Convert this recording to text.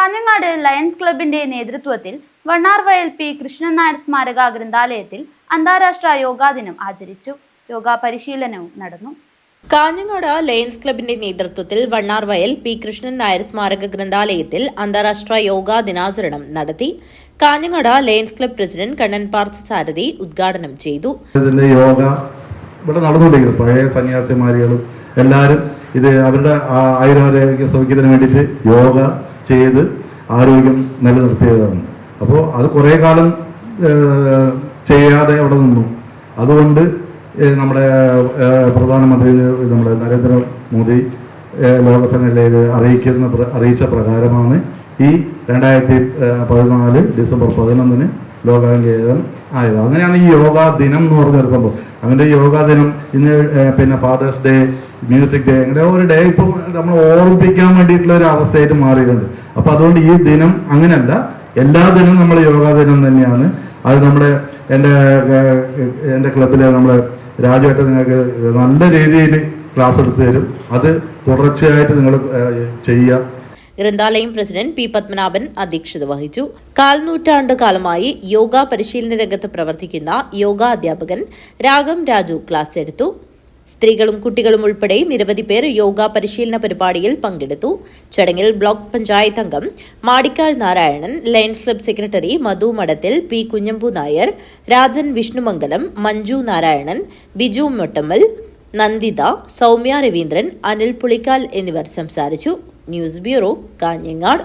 Kanhangad lions ക്ലബിന്റെ നേതൃത്വത്തിൽ വണ്ണാർവയൽ P Krishnan Nair സ്മാരക ഗ്രന്ഥാലയത്തിൽ അന്താരാഷ്ട്ര യോഗാ ദിനം ആചരിച്ചു. യോഗാ പരിശീലനവും നടന്നു. കാഞ്ഞങ്ങാട് ലയൺസ് ക്ലബിന്റെ നേതൃത്വത്തിൽ വണ്ണാർവയൽ പി കൃഷ്ണൻ നായർ സ്മാരക ഗ്രന്ഥാലയത്തിൽ അന്താരാഷ്ട്ര യോഗാ ദിനാചരണം നടത്തി. Kanhangad Lions Club president Kannan Parthasarathy ഉദ്ഘാടനം ചെയ്തു. യോഗ ഇവിടെ നടന്നുകൊണ്ടിരിക്കുന്നത് പഴയ സന്യാസിമാരികളും എല്ലാവരും ഇത് അവരുടെ ആയുരാരോഗ്യ സൗഖ്യത്തിന് വേണ്ടിയിട്ട് യോഗ ചെയ്ത് ആരോഗ്യം നിലനിർത്തിയതാണ്. അപ്പോൾ അത് കുറേ കാലം ചെയ്യാതെ അവിടെ നിന്നു. അതുകൊണ്ട് നമ്മുടെ പ്രധാനമന്ത്രി നമ്മുടെ നരേന്ദ്രമോദി ലോകസഭയിൽ അറിയിച്ച പ്രകാരമാണ് ഈ 2014 ഡിസംബർ 11 ലോകാംഗീകാരം ആയത്. അങ്ങനെയാണ് ഈ യോഗാ ദിനം എന്ന് പറഞ്ഞൊരു സംഭവം. അങ്ങനെ യോഗാ ദിനം ഇന്ന് പിന്നെ ഫാദേഴ്സ് ഡേ, മ്യൂസിക് ഡേ, അങ്ങനെ ഒരു ഡേ ഇപ്പം നമ്മൾ ഓർമ്മിപ്പിക്കാൻ വേണ്ടിയിട്ടുള്ള ഒരു അവസ്ഥയായിട്ട് മാറിയിട്ടുണ്ട്. അപ്പോൾ അതുകൊണ്ട് ഈ ദിനം അങ്ങനെയല്ല, എല്ലാ ദിനവും നമ്മൾ യോഗാ ദിനം തന്നെയാണ്. അത് നമ്മുടെ എൻ്റെ ക്ലബിലെ നമ്മുടെ രാജുവായിട്ട് നിങ്ങൾക്ക് നല്ല രീതിയിൽ ക്ലാസ് എടുത്തു തരും. അത് തുടർച്ചയായിട്ട് നിങ്ങൾ ചെയ്യുക. ഗ്രന്ഥാലയം പ്രസിഡന്റ് പി പത്മനാഭൻ അധ്യക്ഷത വഹിച്ചു. 4 നൂറ്റാണ്ട് കാലമായി യോഗ പരിശീലന രംഗത്ത് പ്രവർത്തിക്കുന്ന യോഗാ അധ്യാപകൻ രാഗം രാജു ക്ലാസ് എടുത്തു. സ്ത്രീകളും കുട്ടികളും ഉൾപ്പെടെ നിരവധി പേർ യോഗ പരിശീലന പരിപാടിയിൽ പങ്കെടുത്തു. ചടങ്ങിൽ ബ്ലോക്ക് പഞ്ചായത്ത് അംഗം Madikkal Narayanan, lions club secretary മധു മഠത്തിൽ, പി കുഞ്ഞമ്പു നായർ, രാജൻ വിഷ്ണുമംഗലം, മഞ്ജു നാരായണൻ, ബിജു മൊട്ടമ്മൽ, നന്ദിത, സൗമ്യ രവീന്ദ്രൻ, അനിൽ പുളിക്കാൽ എന്നിവർ സംസാരിച്ചു. News bureau, Kanhangad.